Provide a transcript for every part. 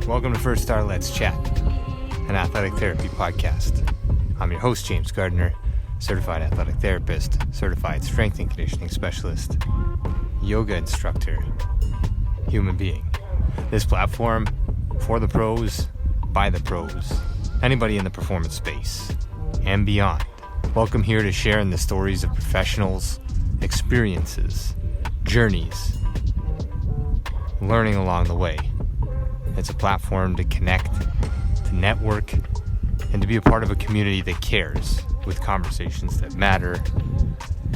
Welcome to First Star Let's Chat, an athletic therapy podcast. I'm your host, James Gardner, certified athletic therapist, certified strength and conditioning specialist, yoga instructor, human being. This platform, for the pros, by the pros, anybody in the performance space, and beyond. Welcome here to share in the stories of professionals, experiences, journeys, learning along the way. It's a platform to connect, to network, and to be a part of a community that cares, with conversations that matter,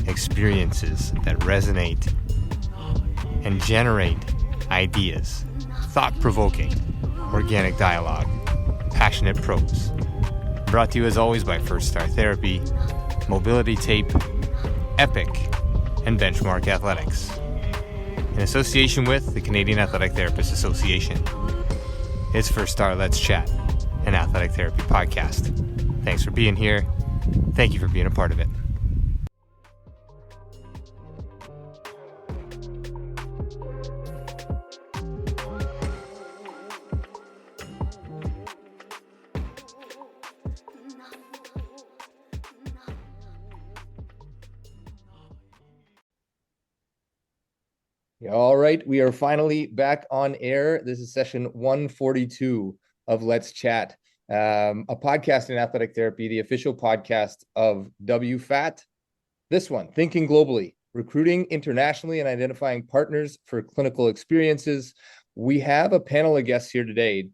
experiences that resonate, and generate ideas, thought-provoking, organic dialogue, passionate pros. Brought to you as always by First Star Therapy, Mobility Tape, Epic, and Benchmark Athletics, in association with the Canadian Athletic Therapists Association. It's First Star Let's Chat, an athletic therapy podcast. Thanks for being here. Thank you for being a part of it. All right, we are finally back on air. This is session 142 of Let's Chat, a podcast in athletic therapy, the official podcast of WFAT. This one, Thinking Globally, Recruiting Internationally and Identifying Partners for Clinical Experiences. We have a panel of guests here today,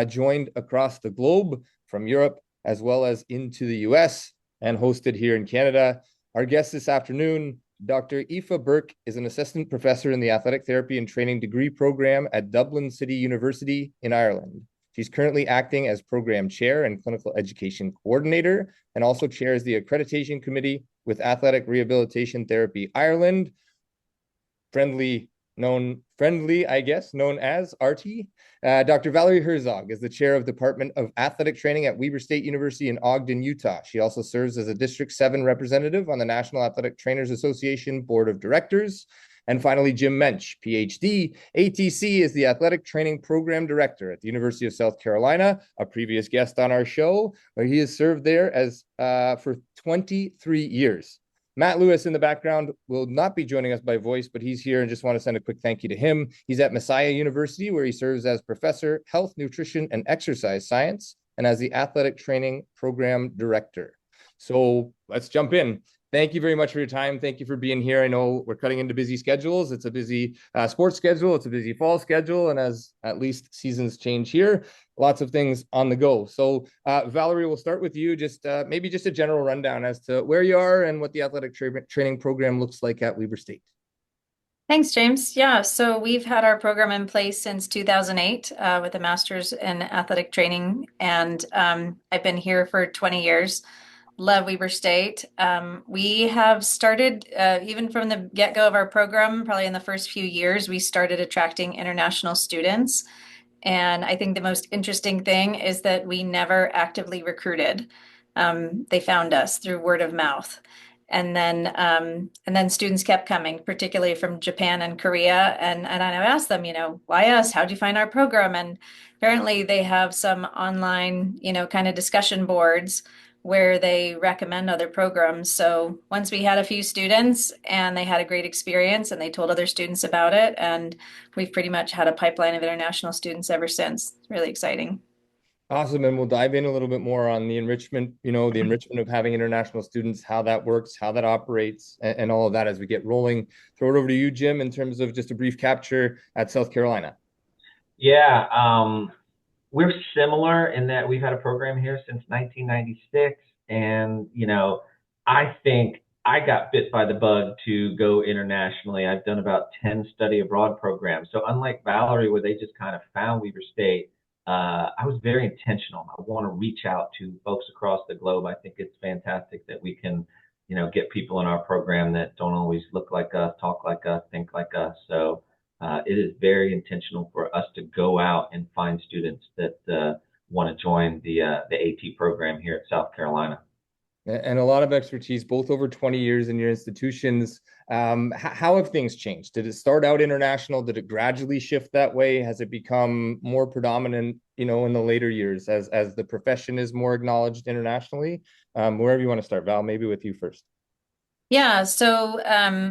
joined across the globe from Europe as well as into the US and hosted here in Canada. Our guest this afternoon, Dr. Aoife Burke, is an assistant professor in the Athletic Therapy and Training degree program at Dublin City University in Ireland. She's currently acting as program chair and clinical education coordinator, and also chairs the Accreditation Committee with Athletic Rehabilitation Therapy Ireland, known as ARTI. Dr. Valerie Herzog is the chair of Department of Athletic Training at Weber State University in Ogden, Utah. She also serves as a District 7 representative on the National Athletic Trainers Association Board of Directors. And finally, Jim Mensch, PhD, ATC, is the Athletic Training Program Director at the University of South Carolina, a previous guest on our show, where he has served there as for 23 years. Matt Lewis in the background will not be joining us by voice, but he's here and just want to send a quick thank you to him. He's at Messiah University, where he serves as Professor, Health, Nutrition, and Exercise Science, and as the Athletic Training Program Director. So let's jump in. Thank you very much for your time. Thank you for being here. I know we're cutting into busy schedules. It's a busy sports schedule. It's a busy fall schedule. And as at least seasons change here, lots of things on the go. So Valerie, we'll start with you. Just maybe just a general rundown as to where you are and what the athletic training program looks like at Weber State. Thanks, James. Yeah, so we've had our program in place since 2008 with a master's in athletic training. And I've been here for 20 years. Love Weber State. We have started, even from the get-go of our program, probably in the first few years, we started attracting international students. And I think the most interesting thing is that we never actively recruited. They found us through word of mouth. And then students kept coming, particularly from Japan and Korea. And I asked them, why us? How'd you find our program? And apparently they have some online, kind of discussion boards where they recommend other programs. So once we had a few students and they had a great experience and they told other students about it, and we've pretty much had a pipeline of international students ever since. It's really exciting. Awesome. And we'll dive in a little bit more on the enrichment, the enrichment of having international students, how that works, how that operates, and all of that as we get rolling. Throw it over to you, Jim, in terms of just a brief capture at South Carolina. Yeah. We're similar in that we've had a program here since 1996. And, I think I got bit by the bug to go internationally. I've done about 10 study abroad programs. So unlike Valerie, where they just kind of found Weber State, I was very intentional. I want to reach out to folks across the globe. I think it's fantastic that we can, get people in our program that don't always look like us, talk like us, think like us. So it is very intentional for us to go out and find students that want to join the AT program here at South Carolina. And a lot of expertise, both over 20 years in your institutions. How have things changed? Did it start out international? Did it gradually shift that way? Has it become more predominant in the later years as the profession is more acknowledged internationally? Wherever you want to start, Val, maybe with you first. Yeah, so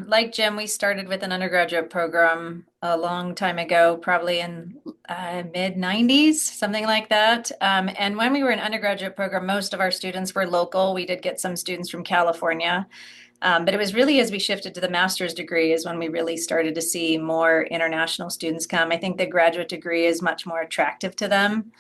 like Jim, we started with an undergraduate program a long time ago, probably in mid 90s, something like that. And when we were an undergraduate program, most of our students were local. We did get some students from California. But it was really as we shifted to the master's degree is when we really started to see more international students come. I think the graduate degree is much more attractive to them.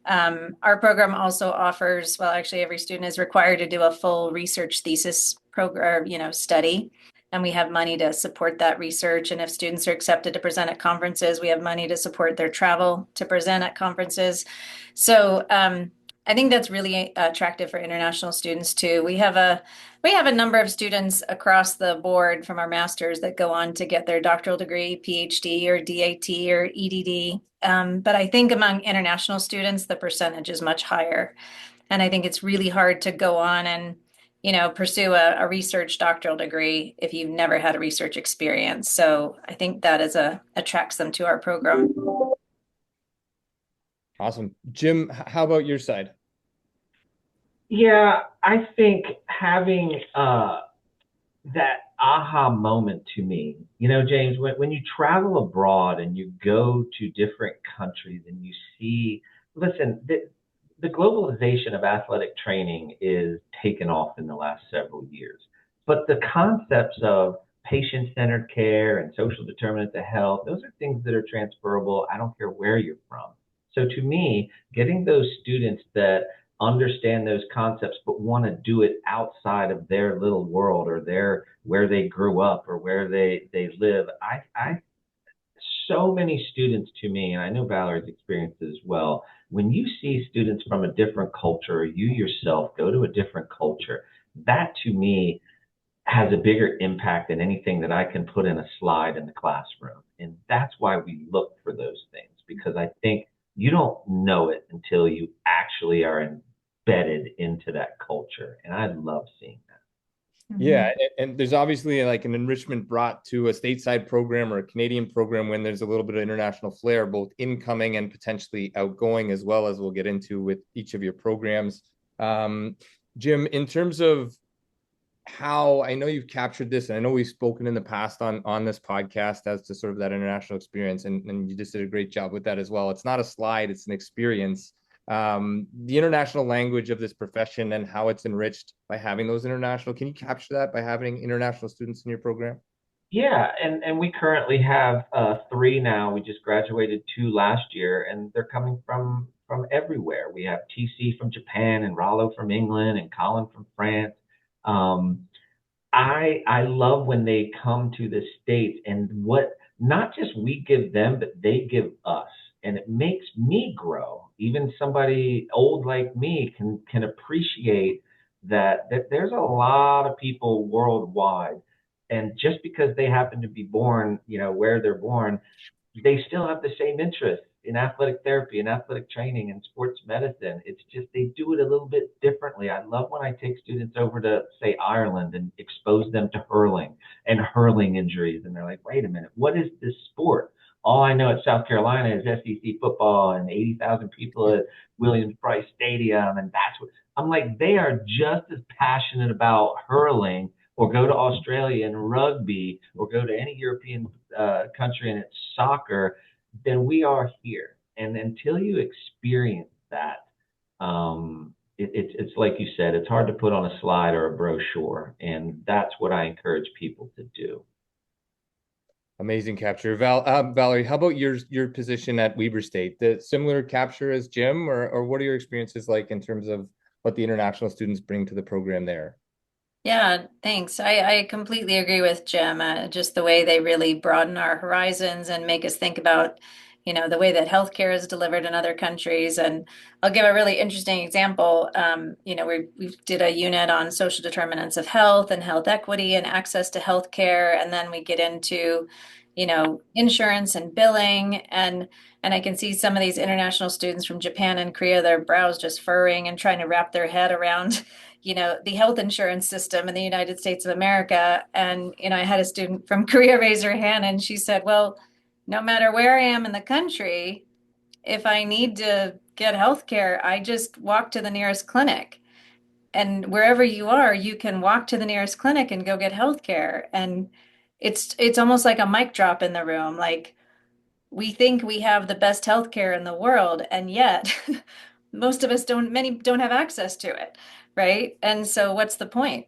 Our program also offers, well, actually, every student is required to do a full research thesis program, study. And we have money to support that research. And if students are accepted to present at conferences, we have money to support their travel to present at conferences. So I think that's really attractive for international students too. We have a number of students across the board from our masters that go on to get their doctoral degree, PhD or DAT or EDD. But I think among international students, the percentage is much higher. And I think it's really hard to go on and, pursue a research doctoral degree if you've never had a research experience. So I think that attracts them to our program. Awesome. Jim, how about your side? Yeah, I think having that aha moment to me, James, when you travel abroad and you go to different countries and you see, listen, the globalization of athletic training is taken off in the last several years. But the concepts of patient-centered care and social determinants of health, those are things that are transferable. I don't care where you're from. So to me, getting those students that understand those concepts but want to do it outside of their little world or their where they grew up or where they live, I so many students to me, and I know Valerie's experienced as well, when you see students from a different culture, or you yourself go to a different culture, that to me has a bigger impact than anything that I can put in a slide in the classroom. And that's why we look for those things, because I think you don't know it until you actually are embedded into that culture. And I love seeing that. Yeah, and there's obviously like an enrichment brought to a stateside program or a Canadian program when there's a little bit of international flair, both incoming and potentially outgoing, as well as we'll get into with each of your programs. Jim, in terms of how I know you've captured this, and I know we've spoken in the past on this podcast as to sort of that international experience, and you just did a great job with that as well. It's not a slide, it's an experience. The international language of this profession and how it's enriched by having those international. Can you capture that by having international students in your program? Yeah, and we currently have three now. We just graduated two last year, and they're coming from everywhere. We have TC from Japan and Rollo from England and Colin from France. Um, I love when they come to the States and what not just we give them, but they give us. And it makes me grow. Even somebody old like me can appreciate that there's a lot of people worldwide. And just because they happen to be born, where they're born, they still have the same interest in athletic therapy and athletic training and sports medicine. It's just they do it a little bit differently. I love when I take students over to, say, Ireland and expose them to hurling and hurling injuries. And they're like, wait a minute, what is this sport? All I know at South Carolina is SEC football and 80,000 people at Williams-Brice Stadium. And that's what I'm like, they are just as passionate about hurling or go to Australia and rugby or go to any European country and it's soccer than we are here. And until you experience that, it's like you said, it's hard to put on a slide or a brochure. And that's what I encourage people to do. Amazing capture. Valerie, how about your position at Weber State? The similar capture as Jim, or what are your experiences like in terms of what the international students bring to the program there? Yeah, thanks. I completely agree with Jim. Just the way they really broaden our horizons and make us think about, the way that healthcare is delivered in other countries. And I'll give a really interesting example. We did a unit on social determinants of health and health equity and access to healthcare, and then we get into, insurance and billing. And I can see some of these international students from Japan and Korea, their brows just furrowing and trying to wrap their head around the health insurance system in the United States of America. And, I had a student from Korea raise her hand and she said, well, no matter where I am in the country, if I need to get health care, I just walk to the nearest clinic. And wherever you are, you can walk to the nearest clinic and go get health care. And it's almost like a mic drop in the room. Like, we think we have the best healthcare in the world, and yet most of us don't, many don't have access to it, right? And so what's the point?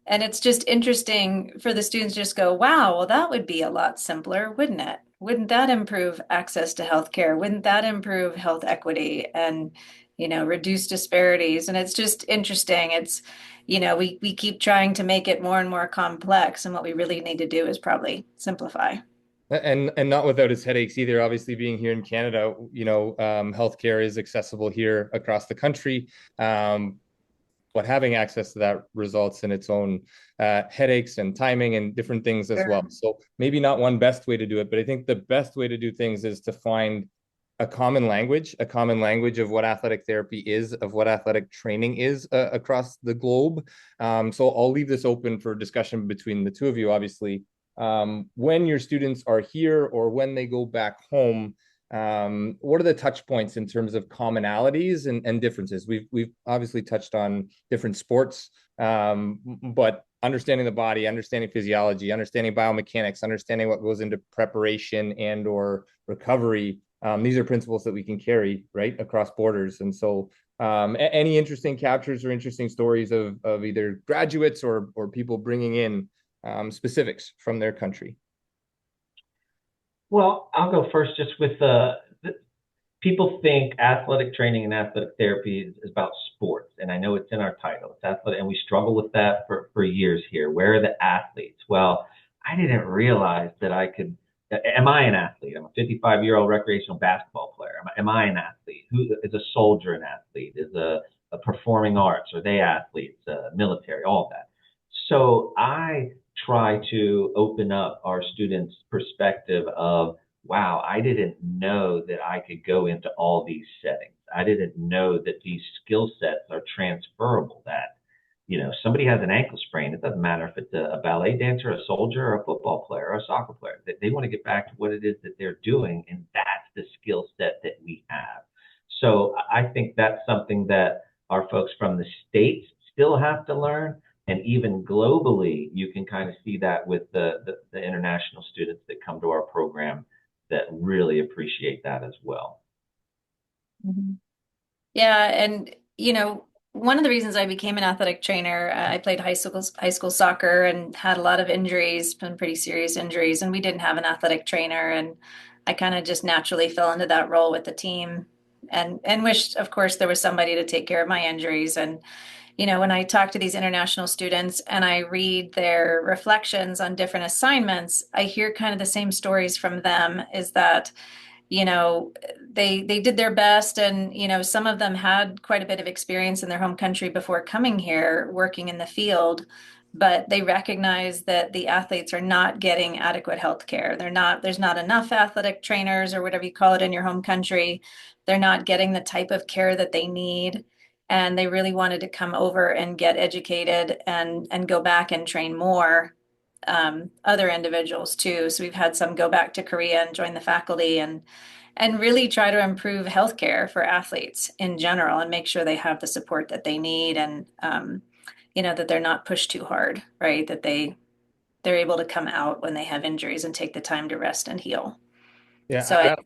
And it's just interesting for the students to just go, wow, well, that would be a lot simpler, wouldn't it? Wouldn't that improve access to healthcare? Wouldn't that improve health equity and, reduce disparities? And it's just interesting. It's, we keep trying to make it more and more complex, and what we really need to do is probably simplify. And not without its headaches either. Obviously, being here in Canada, healthcare is accessible here across the country. But having access to that results in its own headaches and timing and different things as well. So maybe not one best way to do it, but I think the best way to do things is to find a common language of what athletic therapy is, of what athletic training is across the globe. So I'll leave this open for discussion between the two of you, obviously. When your students are here or when they go back home, what are the touch points in terms of commonalities and differences? We've obviously touched on different sports, but understanding the body, understanding physiology, understanding biomechanics, understanding what goes into preparation and or recovery. These are principles that we can carry right across borders. And so any interesting captures or interesting stories of either graduates or people bringing in specifics from their country? Well, I'll go first just with people think athletic training and athletic therapy is about sports. And I know it's in our title, it's athletic, and we struggle with that for years here. Where are the athletes? Well, I didn't realize that am I an athlete? I'm a 55-year-old recreational basketball player. Am I an athlete? Who is a soldier an athlete? Is a performing arts? Are they athletes? Military, all of that. So I try to open up our students' perspective of, wow, I didn't know that I could go into all these settings. I didn't know that these skill sets are transferable, that, somebody has an ankle sprain. It doesn't matter if it's a ballet dancer, a soldier, or a football player, or a soccer player. They want to get back to what it is that they're doing, and that's the skill set that we have. So I think that's something that our folks from the States still have to learn. And even globally, you can kind of see that with the international students that come to our program that really appreciate that as well. Mm-hmm. Yeah, and one of the reasons I became an athletic trainer, I played high school soccer and had a lot of injuries, some pretty serious injuries, and we didn't have an athletic trainer, and I kind of just naturally fell into that role with the team, and wished, of course, there was somebody to take care of my injuries. And when I talk to these international students and I read their reflections on different assignments, I hear kind of the same stories from them, is that, they did their best, and, some of them had quite a bit of experience in their home country before coming here, working in the field, but they recognize that the athletes are not getting adequate health care. There's not enough athletic trainers, or whatever you call it, in your home country. They're not getting the type of care that they need. And they really wanted to come over and get educated and go back and train more other individuals too. So we've had some go back to Korea and join the faculty and really try to improve healthcare for athletes in general and make sure they have the support that they need, and that they're not pushed too hard, right? That they're able to come out when they have injuries and take the time to rest and heal. Yeah, So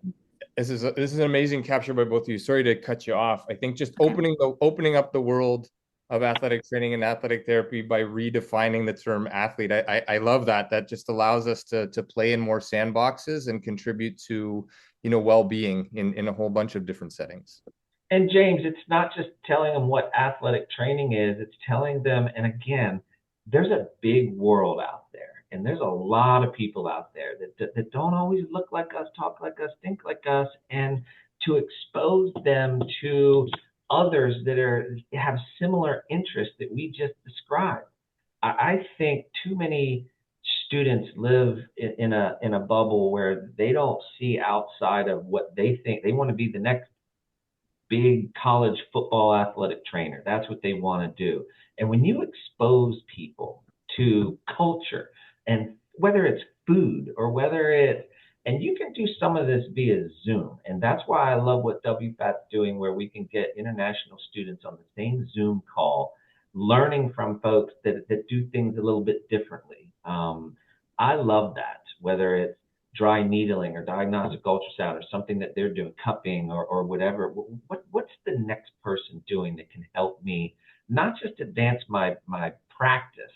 this is an amazing capture by both of you. Sorry to cut you off. I think just opening up the world of athletic training and athletic therapy by redefining the term athlete. I love that. That just allows us to play in more sandboxes and contribute to, well-being in a whole bunch of different settings. And James, it's not just telling them what athletic training is, it's telling them, and again, there's a big world out there. And there's a lot of people out there that don't always look like us, talk like us, think like us, and to expose them to others that have similar interests that we just described. I think too many students live in a bubble where they don't see outside of what they think. They want to be the next big college football athletic trainer. That's what they want to do. And when you expose people to culture, and whether it's food or whether it's And you can do some of this via Zoom. And that's why I love what WFAT's doing, where we can get international students on the same Zoom call, learning from folks that do things a little bit differently. I love that, whether it's dry needling or diagnostic ultrasound or something that they're doing, cupping or whatever. What's the next person doing that can help me not just advance my practice,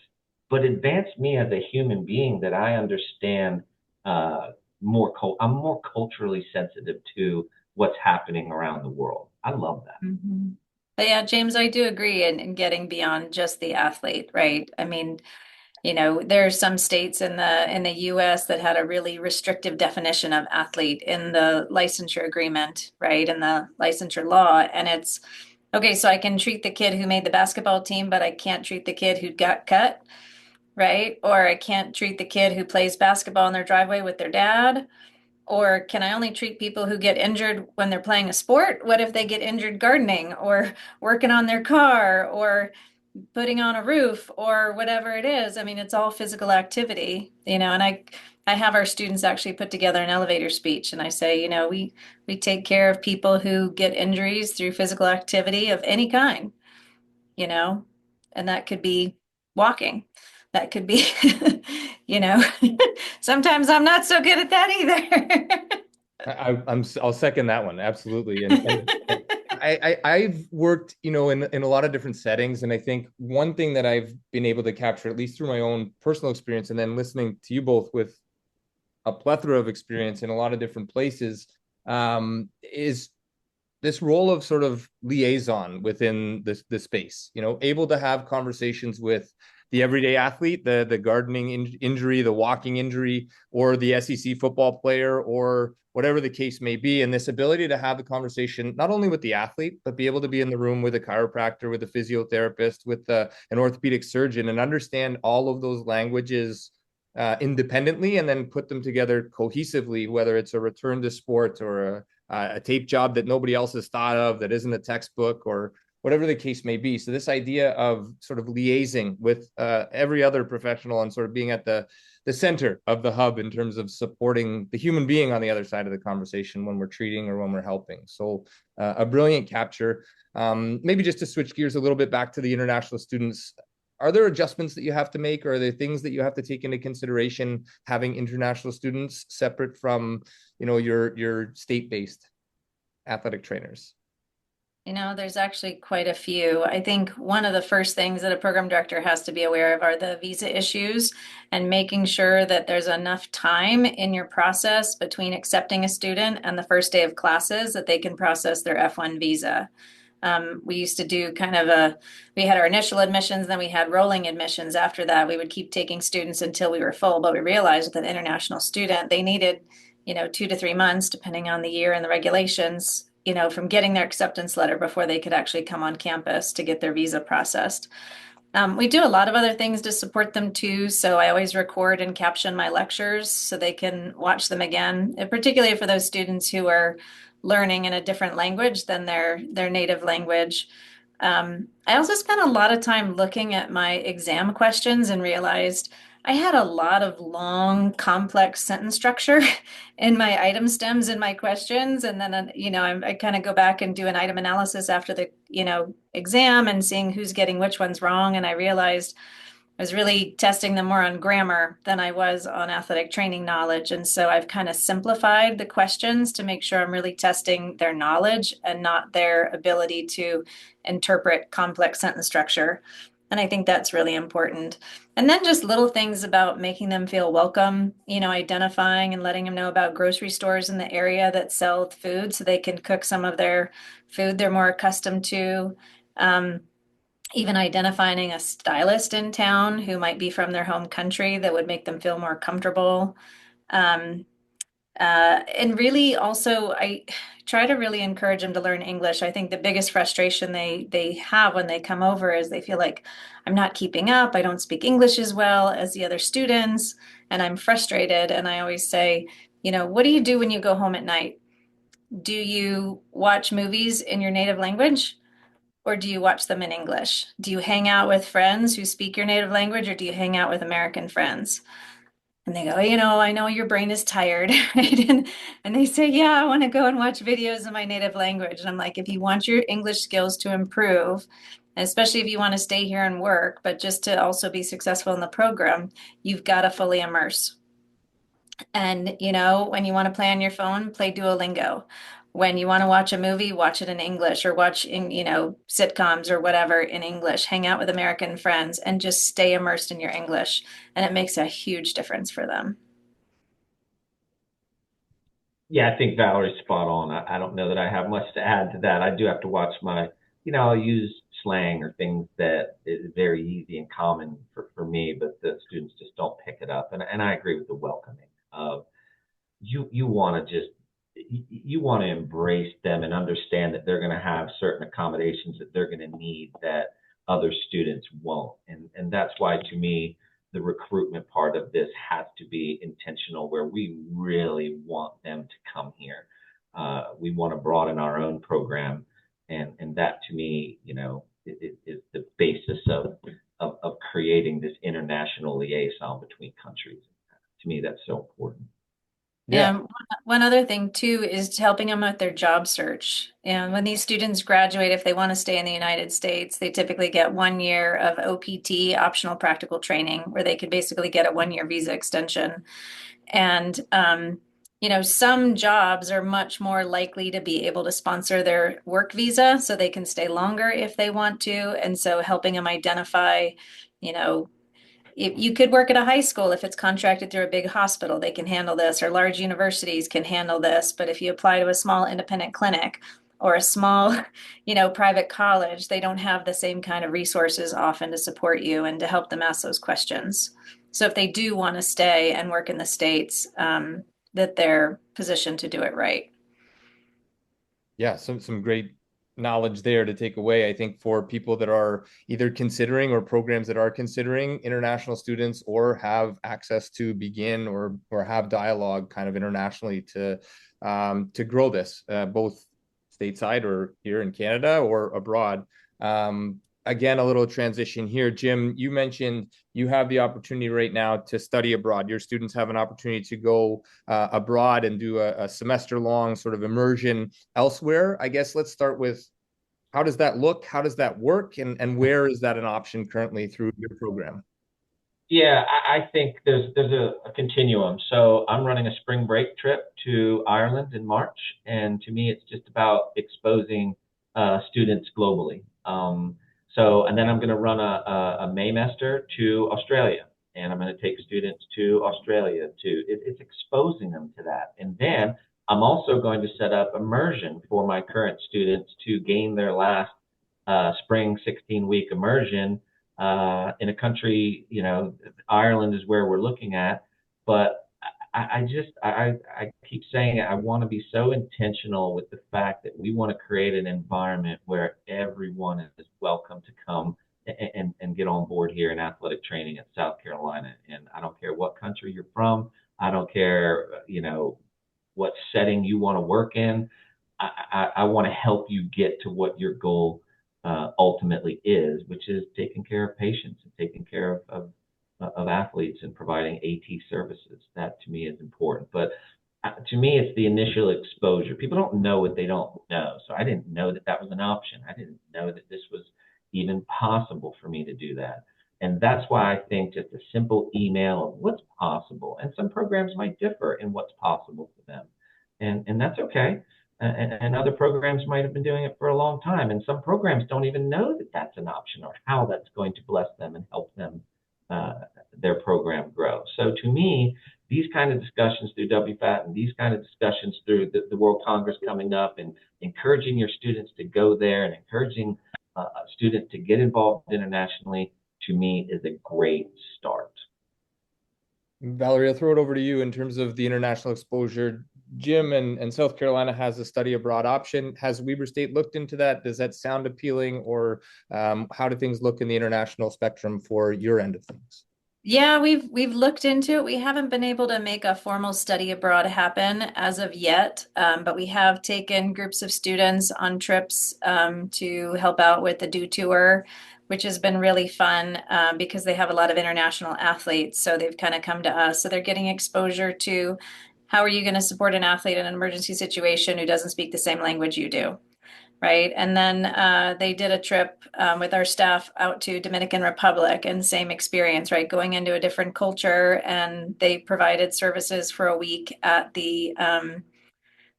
but advance me as a human being, that I understand I'm more culturally sensitive to what's happening around the world. I love that. Mm-hmm. But yeah, James, I do agree in getting beyond just the athlete, right? I mean, there are some states in the US that had a really restrictive definition of athlete in the licensure agreement, right? In the licensure law. And it's okay, so I can treat the kid who made the basketball team, but I can't treat the kid who got cut, right? Or I can't treat the kid who plays basketball in their driveway with their dad. Or can I only treat people who get injured when they're playing a sport? What if they get injured gardening or working on their car or putting on a roof or whatever it is? I mean, it's all physical activity, and I have our students actually put together an elevator speech, and I say, we take care of people who get injuries through physical activity of any kind, you know, and that could be walking. That could be, you know, sometimes I'm not so good at that either. I'll second that one absolutely. And I've worked, in a lot of different settings, and I think one thing that I've been able to capture, at least through my own personal experience, and then listening to you both with a plethora of experience in a lot of different places, is this role of sort of liaison within the space, able to have conversations with the everyday athlete, the gardening injury, the walking injury, or the SEC football player, or whatever the case may be. And this ability to have the conversation, not only with the athlete, but be able to be in the room with a chiropractor, with a physiotherapist, with an orthopedic surgeon, and understand all of those languages independently, and then put them together cohesively, whether it's a return to sport or a tape job that nobody else has thought of, that isn't a textbook, or whatever the case may be. So this idea of sort of liaising with every other professional and sort of being at the center of the hub in terms of supporting the human being on the other side of the conversation when we're treating or when we're helping. So a brilliant capture. Maybe just to switch gears a little bit back to the international students, are there adjustments that you have to make, or are there things that you have to take into consideration having international students separate from, your state-based athletic trainers? There's actually quite a few. I think one of the first things that a program director has to be aware of are the visa issues, and making sure that there's enough time in your process between accepting a student and the first day of classes that they can process their F1 visa. We used to do we had our initial admissions, then we had rolling admissions. After that, we would keep taking students until we were full, but we realized with an international student, they needed, 2 to 3 months, depending on the year and the regulations, from getting their acceptance letter before they could actually come on campus to get their visa processed. We do a lot of other things to support them too. So I always record and caption my lectures so they can watch them again, and particularly for those students who are learning in a different language than their native language. I also spent a lot of time looking at my exam questions and realized I had a lot of long, complex sentence structure in my item stems in my questions. And then, I kind of go back and do an item analysis after the, exam and seeing who's getting which ones wrong. And I realized I was really testing them more on grammar than I was on athletic training knowledge. And so I've kind of simplified the questions to make sure I'm really testing their knowledge and not their ability to interpret complex sentence structure. And I think that's really important. And then just little things about making them feel welcome, identifying and letting them know about grocery stores in the area that sell food so they can cook some of their food they're more accustomed to. Even identifying a stylist in town who might be from their home country that would make them feel more comfortable. And really also, I try to really encourage them to learn English. I think the biggest frustration they have when they come over is they feel like I'm not keeping up. I don't speak English as well as the other students, and I'm frustrated. And I always say, what do you do when you go home at night? Do you watch movies in your native language? Or do you watch them in English? Do you hang out with friends who speak your native language, or do you hang out with American friends? And they go, I know your brain is tired, right? And they say, yeah, I want to go and watch videos in my native language. And I'm like, if you want your English skills to improve, and especially if you want to stay here and work, but just to also be successful in the program, you've got to fully immerse. And, when you want to play on your phone, play Duolingo. When you want to watch a movie, watch it in English or watch in, sitcoms or whatever in English. Hang out with American friends and just stay immersed in your English. And it makes a huge difference for them. Yeah, I think Valerie's spot on. I don't know that I have much to add to that. I do have to watch I'll use slang or things that is very easy and common for me, but the students just don't pick it up. And I agree with the welcoming of you want to just you want to embrace them and understand that they're going to have certain accommodations that they're going to need that other students won't. And that's why to me the recruitment part of this has to be intentional, where we really want them to come here. We want to broaden our own program, and that to me, is the basis of creating this international liaison between countries. To me, that's so important. Yeah. And one other thing too is helping them with their job search. And when these students graduate, if they want to stay in the United States, they typically get 1 year of OPT, optional practical training, where they could basically get a 1 year visa extension. And some jobs are much more likely to be able to sponsor their work visa so they can stay longer if they want to. And so helping them identify, you know, if you could work at a high school if it's contracted through a big hospital, they can handle this, or large universities can handle this. But if you apply to a small independent clinic or a small, private college, they don't have the same kind of resources often to support you and to help them ask those questions. So if they do want to stay and work in the States, that they're positioned to do it right. Yeah, some great knowledge there to take away. I think for people that are either considering or programs that are considering international students or have access to begin or have dialogue kind of internationally to grow this both stateside or here in Canada or abroad. Again, a little transition here. Jim, you mentioned you have the opportunity right now to study abroad. Your students have an opportunity to go abroad and do a semester long sort of immersion elsewhere. I guess let's start with how does that look? How does that work? And where is that an option currently through your program? Yeah, I think there's a continuum. So I'm running a spring break trip to Ireland in March, and to me, it's just about exposing students globally. And then I'm going to run a Maymester to Australia, and I'm going to take students to Australia too. It's exposing them to that, and then I'm also going to set up immersion for my current students to gain their last spring 16-week immersion in a country. Ireland is where we're looking at, but I keep saying it. I want to be so intentional with the fact that we want to create an environment where everyone is welcome to come and get on board here in athletic training at South Carolina. And I don't care what country you're from. I don't care, what setting you want to work in. I want to help you get to what your goal ultimately is, which is taking care of patients and taking care of athletes and providing AT services. That to me is important. But to me, it's the initial exposure. People don't know what they don't know. So I didn't know that that was an option. I didn't know that this was even possible for me to do that. And that's why I think just a simple email of what's possible, and some programs might differ in what's possible for them. And that's okay. And other programs might have been doing it for a long time. And some programs don't even know that that's an option or how that's going to bless them and help them their program grow. So to me, these kind of discussions through WFAT and these kind of discussions through the World Congress coming up, and encouraging your students to go there and encouraging students to get involved internationally, to me is a great start. Valerie, I'll throw it over to you in terms of the international exposure. Jim and South Carolina has a study abroad option. Has Weber State looked into that? Does that sound appealing, or how do things look in the international spectrum for your end of things? Yeah, we've looked into it. We haven't been able to make a formal study abroad happen as of yet, but we have taken groups of students on trips to help out with the Do Tour. which has been really fun because they have a lot of international athletes. So they've kind of come to us. So they're getting exposure to how are you going to support an athlete in an emergency situation who doesn't speak the same language you do, right? And then they did a trip with our staff out to Dominican Republic, and same experience, right? Going into a different culture, and they provided services for a week at the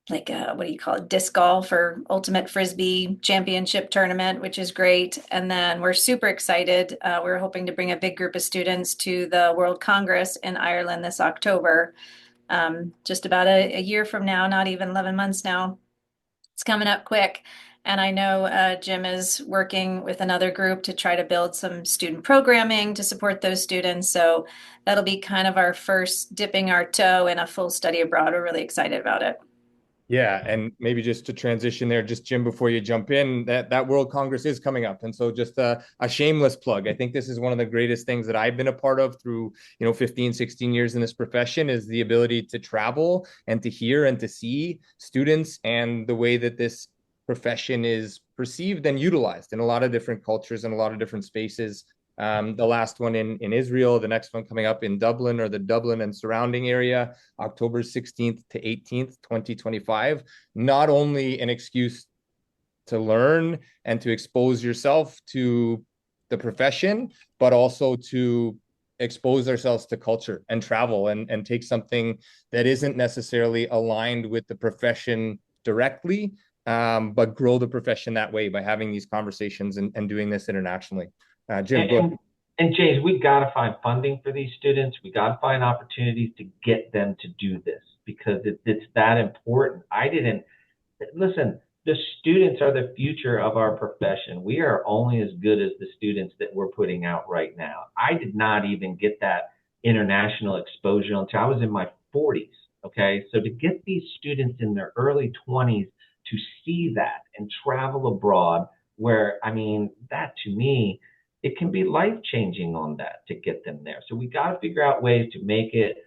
what do you call it? Disc golf or ultimate frisbee championship tournament, which is great. And then we're super excited. We're hoping to bring a big group of students to the World Congress in Ireland this October. Just about a year from now, not even 11 months now. It's coming up quick. And I know Jim is working with another group to try to build some student programming to support those students. So that'll be kind of our first dipping our toe in a full study abroad. We're really excited about it. Yeah, and maybe just to transition there, just Jim, before you jump in, that World Congress is coming up, and so just a shameless plug. I think this is one of the greatest things that I've been a part of through 15, 16 years in this profession, is the ability to travel and to hear and to see students and the way that this profession is perceived and utilized in a lot of different cultures and a lot of different spaces. The last one in Israel, the next one coming up in Dublin, or the Dublin and surrounding area, October 16th to 18th, 2025. Not only an excuse to learn and to expose yourself to the profession, but also to expose ourselves to culture and travel and take something that isn't necessarily aligned with the profession directly, but grow the profession that way by having these conversations and doing this internationally. Jim, go ahead. And James, we got to find funding for these students. We got to find opportunities to get them to do this, because it's that important. Listen, the students are the future of our profession. We are only as good as the students that we're putting out right now. I did not even get that international exposure until I was in my 40s. Okay. So to get these students in their early 20s to see that and travel abroad, where, I mean, that to me, it can be life-changing on that to get them there. So we got to figure out ways to make it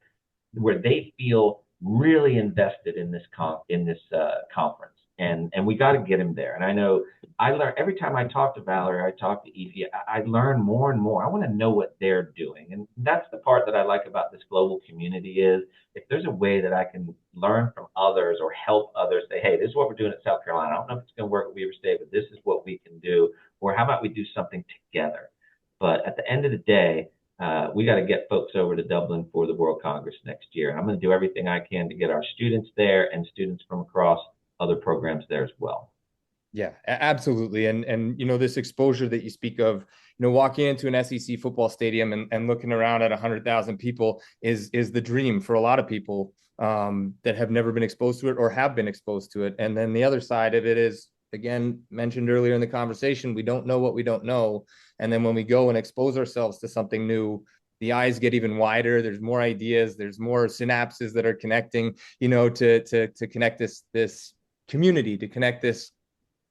where they feel really invested in this conference, and we got to get them there. And I know I learn every time I talk to Valerie, I talk to Aoife, I learn more and more. I want to know what they're doing, and that's the part that I like about this global community, is if there's a way that I can learn from others or help others, say, hey, this is what we're doing at South Carolina. I don't know if it's going to work at Weber State, but this is what we can do. Or how about we do something together? But at the end of the day, we got to get folks over to Dublin for the World Congress next year. And I'm going to do everything I can to get our students there and students from across other programs there as well. Yeah, absolutely. And this exposure that you speak of, walking into an SEC football stadium and looking around at 100,000 people is the dream for a lot of people that have never been exposed to it or have been exposed to it. And then the other side of it is, again, mentioned earlier in the conversation, we don't know what we don't know. And then when we go and expose ourselves to something new, the eyes get even wider. There's more ideas. There's more synapses that are connecting, to connect this community, to connect this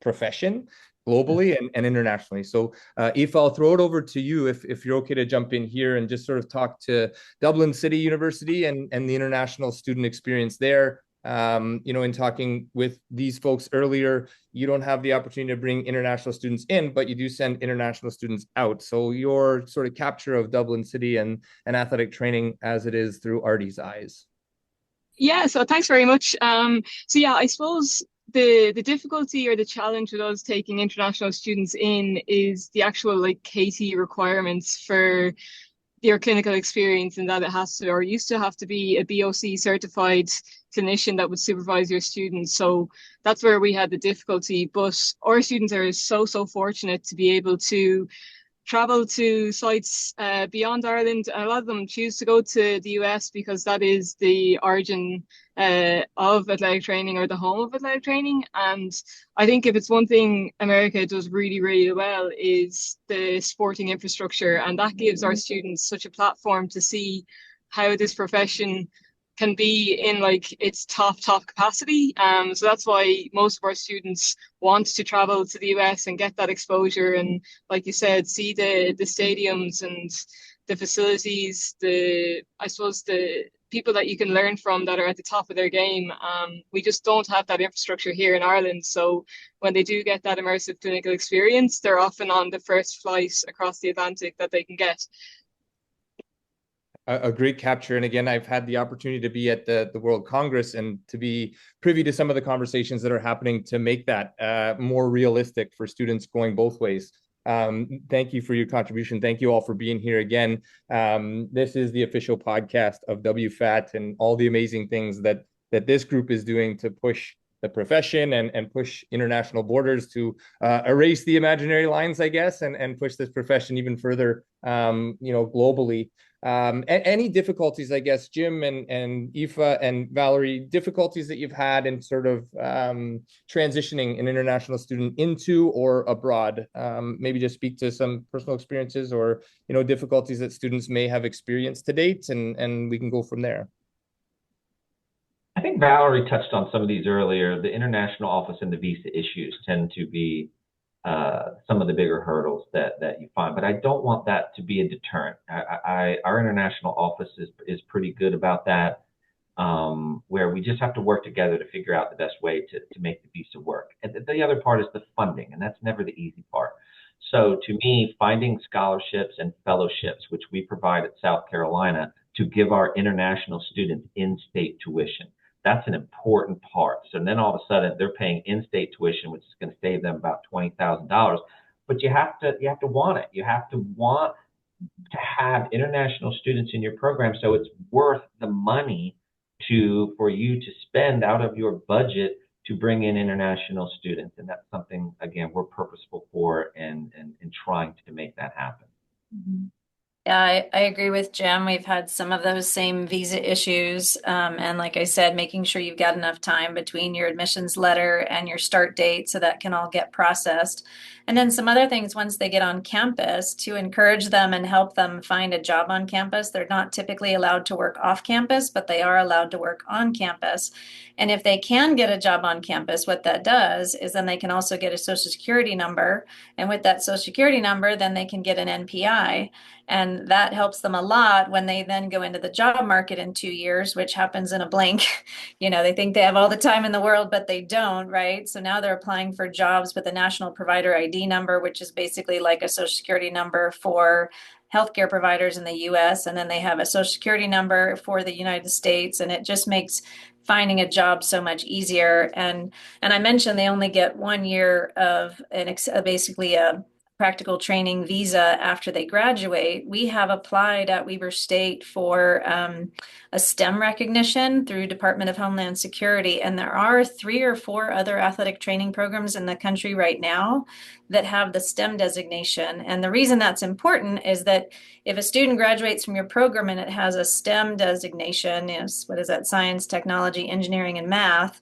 profession globally and internationally. So Aoife, I'll throw it over to you if you're okay to jump in here and just sort of talk to Dublin City University and the international student experience there. In talking with these folks earlier, you don't have the opportunity to bring international students in, but you do send international students out. So your sort of capture of Dublin City and athletic training as it is through ARTI's eyes. Yeah, so thanks very much. I suppose the difficulty or the challenge with us taking international students in is the actual KT requirements for your clinical experience, and that it has to, or used to have to, be a BOC certified clinician that would supervise your students. So that's where we had the difficulty. But our students are so fortunate to be able to travel to sites beyond Ireland. A lot of them choose to go to the US because that is the origin of athletic training, or the home of athletic training. And I think if it's one thing America does really, really well, is the sporting infrastructure. And that gives our students such a platform to see how this profession can be in its top capacity. So that's why most of our students want to travel to the US and get that exposure. And like you said, see the stadiums and the facilities, the people that you can learn from that are at the top of their game. We just don't have that infrastructure here in Ireland. So when they do get that immersive clinical experience, they're often on the first flight across the Atlantic that they can get. A great capture. And again, I've had the opportunity to be at the World Congress and to be privy to some of the conversations that are happening to make that more realistic for students going both ways. Thank you for your contribution. Thank you all for being here again. This is the official podcast of WFAT and all the amazing things that this group is doing to push the profession and push international borders, to erase the imaginary lines, I guess, and push this profession even further, globally. Any difficulties, I guess, Jim and Aoife and Valerie, difficulties that you've had in sort of transitioning an international student into or abroad? Maybe just speak to some personal experiences or, difficulties that students may have experienced to date, and we can go from there. I think Valerie touched on some of these earlier. The international office and the visa issues tend to be some of the bigger hurdles that you find, but I don't want that to be a deterrent. Our international office is pretty good about that, where we just have to work together to figure out the best way to make the visa work. And the other part is the funding, and that's never the easy part. So to me, finding scholarships and fellowships, which we provide at South Carolina, to give our international students in-state tuition, that's an important part. So then all of a sudden they're paying in-state tuition, which is going to save them about $20,000. But you have to want it. You have to want to have international students in your program, so it's worth the money for you to spend out of your budget to bring in international students. And that's something, again, we're purposeful for and trying to make that happen. Mm-hmm. Yeah, I agree with Jim. We've had some of those same visa issues. And like I said, making sure you've got enough time between your admissions letter and your start date so that can all get processed. And then some other things once they get on campus, to encourage them and help them find a job on campus. They're not typically allowed to work off campus, but they are allowed to work on campus. And if they can get a job on campus, what that does is then they can also get a social security number. And with that social security number, then they can get an NPI. And that helps them a lot when they then go into the job market in 2 years, which happens in a blink. They think they have all the time in the world, but they don't, right? So now they're applying for jobs with a national provider ID number, which is basically like a social security number for healthcare providers in the US. And then they have a social security number for the United States. And it just makes finding a job so much easier. And I mentioned they only get 1 year of basically a practical training visa after they graduate. We have applied at Weber State for a STEM recognition through Department of Homeland Security. And there are 3 or 4 other athletic training programs in the country right now that have the STEM designation. And the reason that's important is that if a student graduates from your program and it has a STEM designation, what is that? Science, technology, engineering, and math,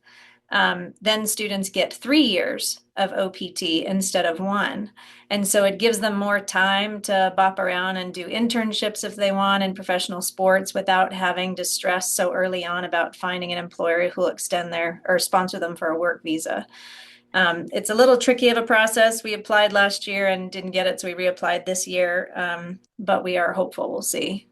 then students get 3 years of OPT instead of 1. And so it gives them more time to bop around and do internships if they want in professional sports without having to stress so early on about finding an employer who will extend or sponsor them for a work visa. It's a little tricky of a process. We applied last year and didn't get it, so we reapplied this year, but we are hopeful we'll see.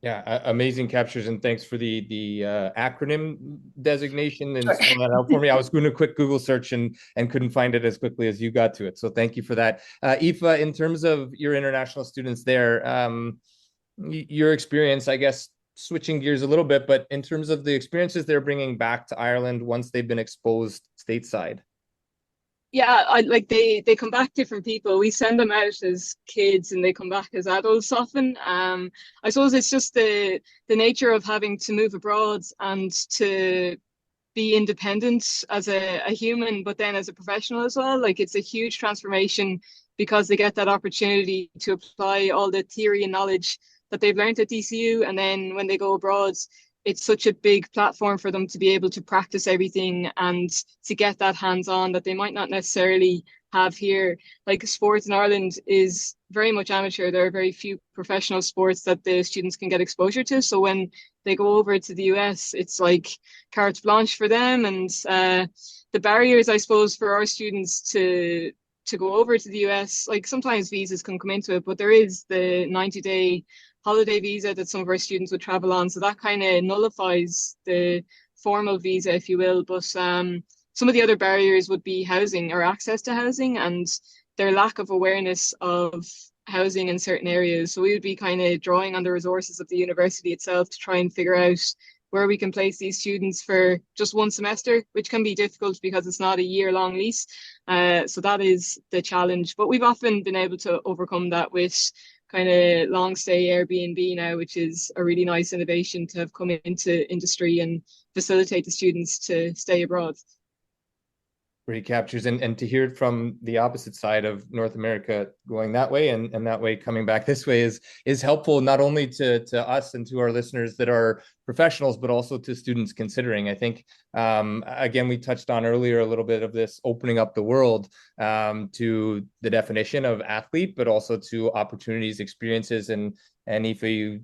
Yeah, amazing captures, and thanks for the acronym designation and Sure. spelling that out for me. I was doing a quick Google search and couldn't find it as quickly as you got to it. So thank you for that. Aoife, in terms of your international students there, your experience, I guess, switching gears a little bit, but in terms of the experiences they're bringing back to Ireland once they've been exposed stateside. Yeah, they come back different people. We send them out as kids and they come back as adults often. I suppose it's just the nature of having to move abroad and to be independent as a human, but then as a professional as well. Like, it's a huge transformation because they get that opportunity to apply all the theory and knowledge that they've learned at DCU. And then when they go abroad, it's such a big platform for them to be able to practice everything and to get that hands-on that they might not necessarily have here. Like, sports in Ireland is very much amateur. There are very few professional sports that the students can get exposure to. So when they go over to the US, it's like carte blanche for them. And the barriers, I suppose, for our students to go over to the US, like sometimes visas can come into it, but there is the 90-day holiday visa that some of our students would travel on. So that kind of nullifies the formal visa, if you will. But some of the other barriers would be housing or access to housing and their lack of awareness of housing in certain areas. So we would be kind of drawing on the resources of the university itself to try and figure out where we can place these students for just one semester, which can be difficult because it's not a year-long lease. So that is the challenge. But we've often been able to overcome that with kind of long stay Airbnb now, which is a really nice innovation to have come into industry and facilitate the students to stay abroad. Great captures, and to hear it from the opposite side of North America going that way and that way coming back this way is helpful, not only to us and to our listeners that are professionals, but also to students considering. I think again, we touched on earlier a little bit of this opening up the world to the definition of athlete, but also to opportunities, experiences, and Aoife, you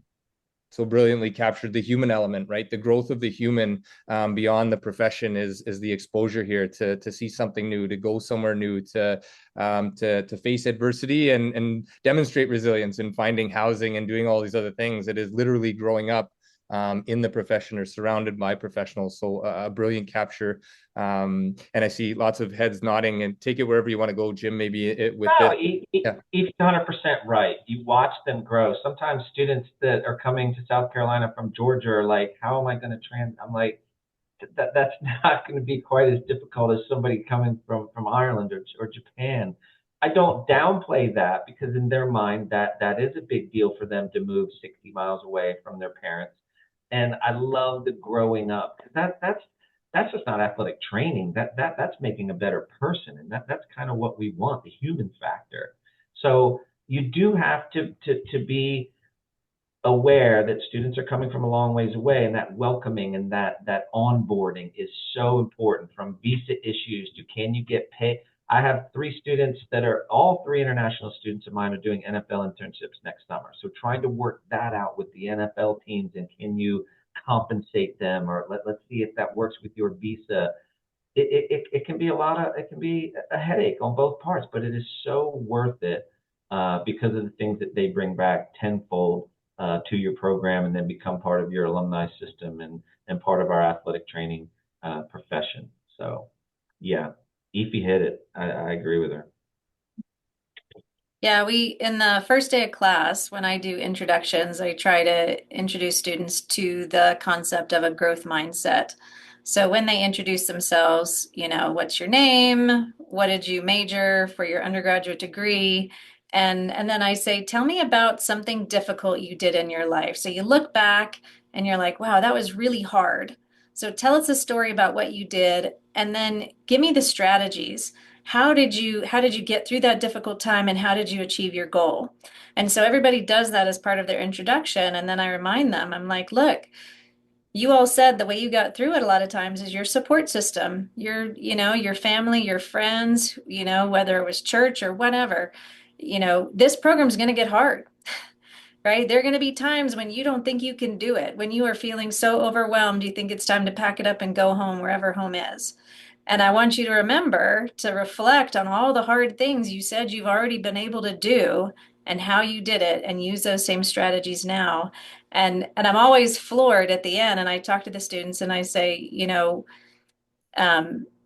so brilliantly captured the human element, right? The growth of the human beyond the profession is the exposure here to see something new, to go somewhere new, to face adversity and demonstrate resilience in finding housing and doing all these other things. It is literally growing up in the profession or surrounded by professionals. So a brilliant capture. And I see lots of heads nodding, and take it wherever you want to go, Jim, maybe He's 100% right. You watch them grow. Sometimes students that are coming to South Carolina from Georgia are like, how am I going to I'm like, that's not going to be quite as difficult as somebody coming from Ireland or Japan. I don't downplay that, because in their mind that is a big deal for them to move 60 miles away from their parents. And I love the growing up, because that's just not athletic training. That's making a better person, and that's kind of what we want, the human factor. So you do have to be aware that students are coming from a long ways away, and that welcoming and that onboarding is so important. From visa issues to, can you get paid? I have 3 students that are all 3 international students of mine are doing NFL internships next summer. So trying to work that out with the NFL teams, and can you compensate them, or let's see if that works with your visa. It can be it can be a headache on both parts, but it is so worth it because of the things that they bring back tenfold to your program, and then become part of your alumni system and part of our athletic training profession. So yeah. Aoife hit it. I agree with her. Yeah, in the first day of class, when I do introductions, I try to introduce students to the concept of a growth mindset. So when they introduce themselves, what's your name? What did you major for your undergraduate degree? And then I say, tell me about something difficult you did in your life. So you look back and you're like, wow, that was really hard. So tell us a story about what you did, and then give me the strategies. How did you get through that difficult time, and how did you achieve your goal? And so everybody does that as part of their introduction. And then I remind them, I'm like, look, you all said the way you got through it a lot of times is your support system, your family, your friends, whether it was church or whatever. This program's going to get hard. Right? There are going to be times when you don't think you can do it, when you are feeling so overwhelmed, you think it's time to pack it up and go home, wherever home is. And I want you to remember to reflect on all the hard things you said you've already been able to do and how you did it, and use those same strategies now. And I'm always floored at the end, and I talk to the students and I say,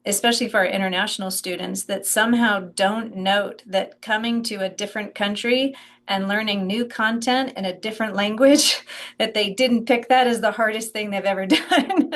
especially for our international students, that somehow don't note that coming to a different country and learning new content in a different language, that they didn't pick that as the hardest thing they've ever done.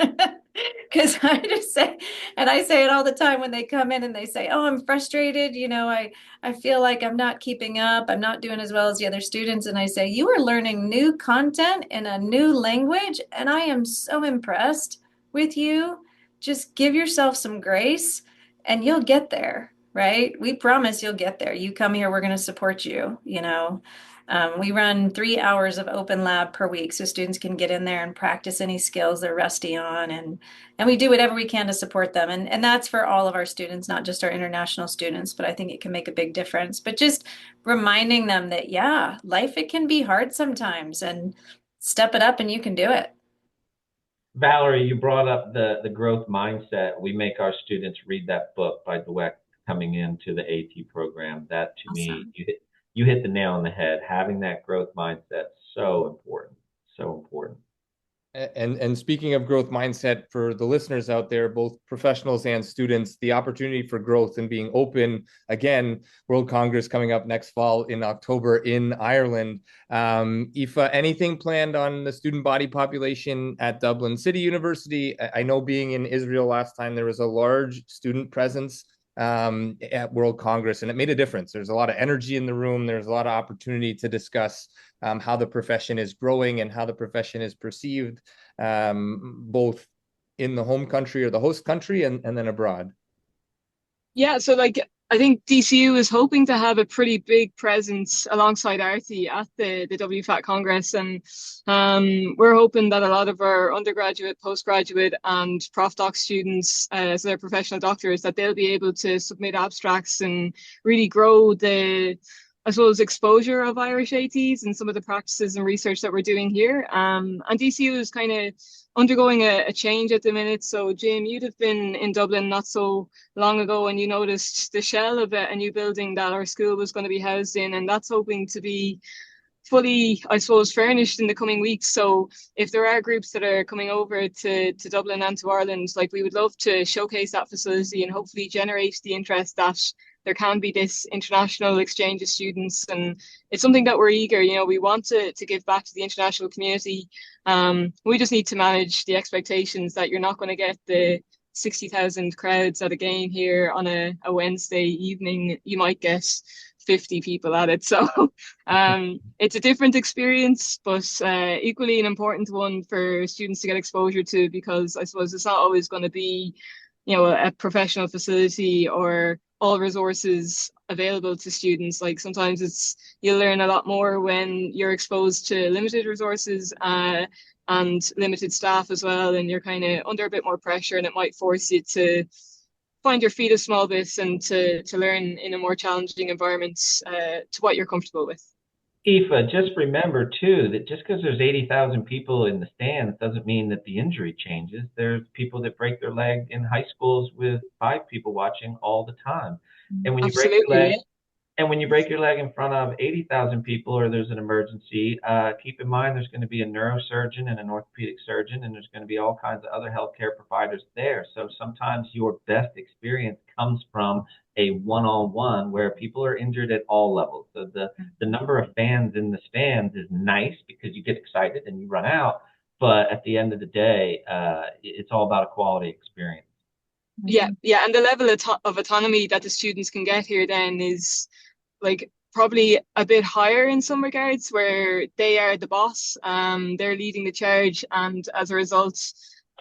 Because I just say, and I say it all the time when they come in and they say, oh, I'm frustrated. I feel like I'm not keeping up. I'm not doing as well as the other students. And I say, you are learning new content in a new language, and I am so impressed with you. Just give yourself some grace and you'll get there, right? We promise you'll get there. You come here, we're going to support you. We run 3 hours of open lab per week so students can get in there and practice any skills they're rusty on. And we do whatever we can to support them. And that's for all of our students, not just our international students, but I think it can make a big difference. But just reminding them that, yeah, life, it can be hard sometimes, and step it up and you can do it. Valerie, you brought up the growth mindset. We make our students read that book by Dweck coming into the AT program. That to Awesome. me, you hit the nail on the head. Having that growth mindset, so important, so important. And speaking of growth mindset for the listeners out there, both professionals and students, the opportunity for growth and being open. Again, World Congress coming up next fall in October in Ireland. Aoife, anything planned on the student body population at Dublin City University? I know being in Israel last time, there was a large student presence at World Congress, and it made a difference. There's a lot of energy in the room. There's a lot of opportunity to discuss how the profession is growing and how the profession is perceived, both in the home country or the host country and then abroad. Yeah, so like I think DCU is hoping to have a pretty big presence alongside ARTI at the WFAT Congress, and we're hoping that a lot of our undergraduate, postgraduate, and prof doc students, so they're professional doctors, that they'll be able to submit abstracts and really grow the, I suppose, exposure of Irish ATs and some of the practices and research that we're doing here. And DCU is kind of undergoing a change at the minute. So, Jim, you'd have been in Dublin not so long ago, and you noticed the shell of a new building that our school was going to be housed in, and that's hoping to be fully, I suppose, furnished in the coming weeks. So if there are groups that are coming over to Dublin and to Ireland, like, we would love to showcase that facility and hopefully generate the interest that there can be this international exchange of students. And it's something that we're eager, we want to give back to the international community. We just need to manage the expectations that you're not going to get the 60,000 crowds at a game here on a Wednesday evening. You might get 50 people at it. So it's a different experience, but equally an important one for students to get exposure to, because I suppose it's not always going to be, a professional facility or all resources available to students. Like, sometimes you'll learn a lot more when you're exposed to limited resources and limited staff as well, and you're kind of under a bit more pressure, and it might force you to find your feet a small bit and to learn in a more challenging environment to what you're comfortable with. Aoife, just remember too that just because there's 80,000 people in the stands doesn't mean that the injury changes. There's people that break their leg in high schools with 5 people watching all the time. And when you break your leg, and when you break your leg in front of 80,000 people, or there's an emergency, keep in mind there's going to be a neurosurgeon and an orthopedic surgeon, and there's going to be all kinds of other healthcare providers there. So sometimes your best experience comes from a one-on-one where people are injured at all levels. So the number of fans in the stands is nice because you get excited and you run out. But at the end of the day, it's all about a quality experience. Yeah, and the level of autonomy that the students can get here then is like probably a bit higher in some regards, where they are the boss, they're leading the charge, and as a result,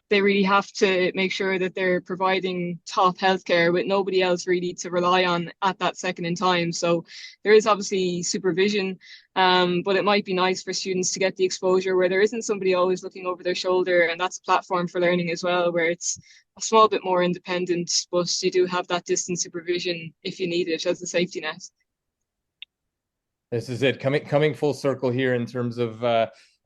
they really have to make sure that they're providing top healthcare with nobody else really to rely on at that second in time. So there is obviously supervision, but it might be nice for students to get the exposure where there isn't somebody always looking over their shoulder, and that's a platform for learning as well, where it's a small bit more independent, but you do have that distant supervision if you need it as a safety net. This is it, coming full circle here in terms of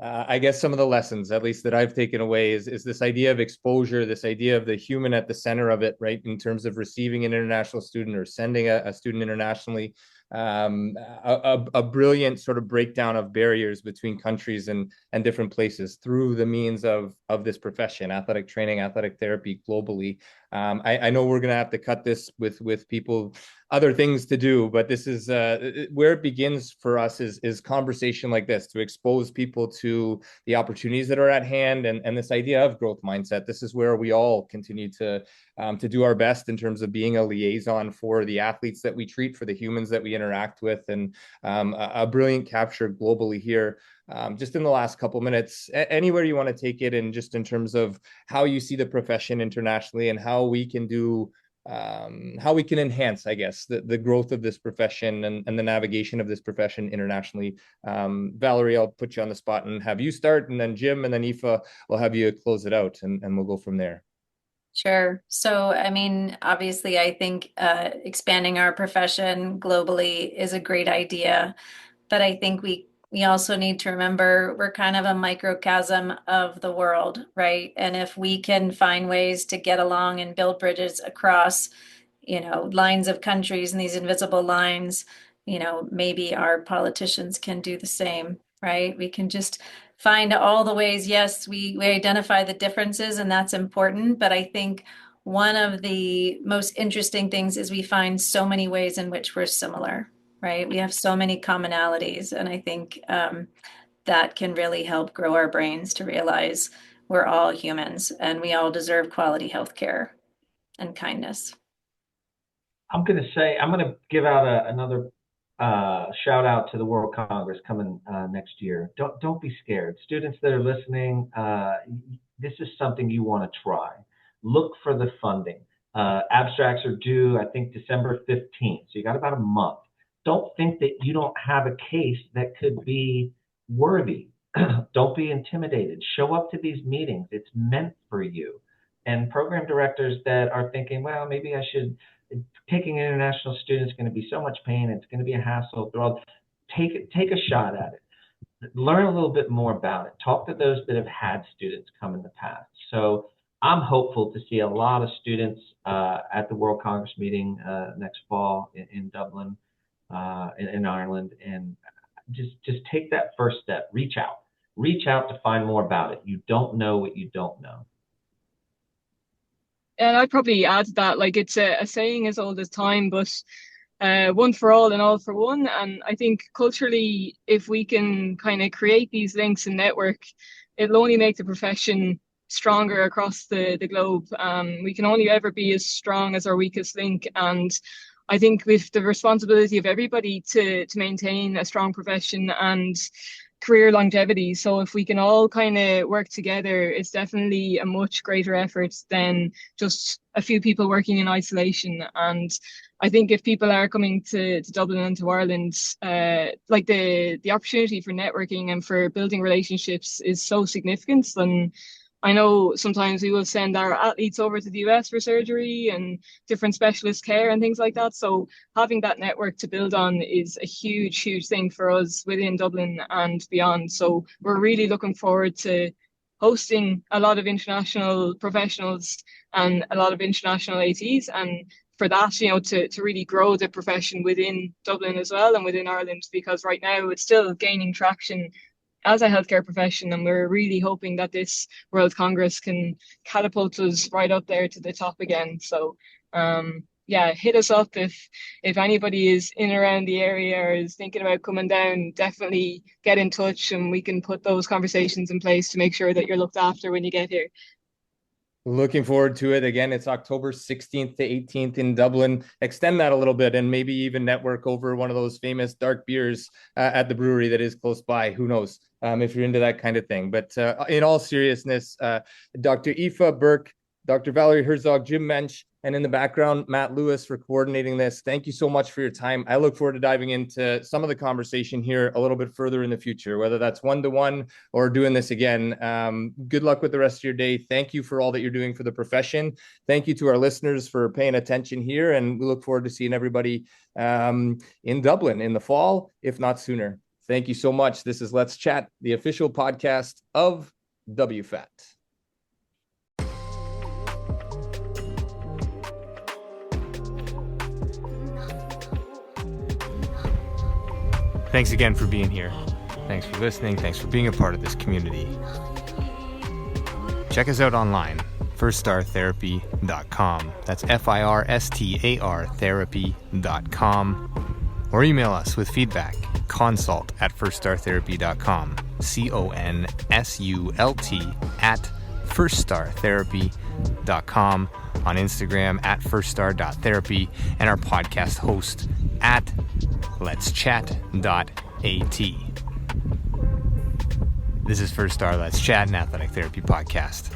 I guess some of the lessons, at least that I've taken away, is this idea of exposure, this idea of the human at the center of it, right? In terms of receiving an international student or sending a student internationally, a brilliant sort of breakdown of barriers between countries and different places through the means of this profession, athletic training, athletic therapy globally. I know we're going to have to cut this with people, other things to do, but this is where it begins for us is conversation like this, to expose people to the opportunities that are at hand and this idea of growth mindset. This is where we all continue to do our best in terms of being a liaison for the athletes that we treat, for the humans that we interact with, and a brilliant capture globally here. Just in the last couple minutes, anywhere you want to take it, and just in terms of how you see the profession internationally and how we can do, how we can enhance, I guess, the growth of this profession and the navigation of this profession internationally. Valerie, I'll put you on the spot and have you start, and then Jim, and then Aoife will have you close it out, and we'll go from there. Sure. So, I mean, obviously, I think expanding our profession globally is a great idea, but I think we also need to remember we're kind of a microcosm of the world, right? And if we can find ways to get along and build bridges across, lines of countries and these invisible lines, maybe our politicians can do the same, right? We can just find all the ways. Yes, we identify the differences, and that's important. But I think one of the most interesting things is we find so many ways in which we're similar, right? We have so many commonalities. And I think that can really help grow our brains to realize we're all humans and we all deserve quality health care and kindness. I'm going to give out another shout out to the World Congress coming next year. Don't be scared. Students that are listening, this is something you want to try. Look for the funding. Abstracts are due, I think, December 15th. So you got about a month. Don't think that you don't have a case that could be worthy. Don't be intimidated. Show up to these meetings. It's meant for you. And program directors that are thinking, well, maybe I should, taking international students is going to be so much pain. It's going to be a hassle. Take a shot at it. Learn a little bit more about it. Talk to those that have had students come in the past. So I'm hopeful to see a lot of students at the World Congress meeting next fall in Dublin, in Ireland, and just take that first step. Reach out to find more about it. You don't know what you don't know. And I'd probably add to that, like, it's a saying as old as time, but one for all and all for one. And I think culturally, if we can kind of create these links and network, it'll only make the profession stronger across the globe. We can only ever be as strong as our weakest link. And I think with the responsibility of everybody to maintain a strong profession and career longevity. So if we can all kind of work together, it's definitely a much greater effort than just a few people working in isolation. And I think if people are coming to Dublin and to Ireland, like the opportunity for networking and for building relationships is so significant. And I know sometimes we will send our athletes over to the US for surgery and different specialist care and things like that. So having that network to build on is a huge, huge thing for us within Dublin and beyond. So we're really looking forward to hosting a lot of international professionals and a lot of international ATs. And for that, to really grow the profession within Dublin as well and within Ireland, because right now it's still gaining traction as a healthcare profession, and we're really hoping that this World Congress can catapult us right up there to the top again. So hit us up if anybody is in around the area or is thinking about coming down. Definitely get in touch and we can put those conversations in place to make sure that you're looked after when you get here. Looking forward to it. Again, it's October 16th to 18th in Dublin. Extend that a little bit and maybe even network over one of those famous dark beers at the brewery that is close by. Who knows if you're into that kind of thing. But in all seriousness, Dr. Aoife Burke, Dr. Valerie Herzog, Jim Mensch, and in the background, Matt Lewis for coordinating this. Thank you so much for your time. I look forward to diving into some of the conversation here a little bit further in the future, whether that's one-to-one or doing this again. Good luck with the rest of your day. Thank you for all that you're doing for the profession. Thank you to our listeners for paying attention here. And we look forward to seeing everybody in Dublin in the fall, if not sooner. Thank you so much. This is Let's Chat, the official podcast of WFAT. Thanks again for being here. Thanks for listening. Thanks for being a part of this community. Check us out online, firststartherapy.com. That's FIRSTAR therapy.com. Or email us with feedback, consult@firststartherapy.com. CONSULT@firststartherapy.com. On Instagram @firststar.therapy, and our podcast host @letschat.at. This is First Star Let's Chat, an athletic therapy podcast.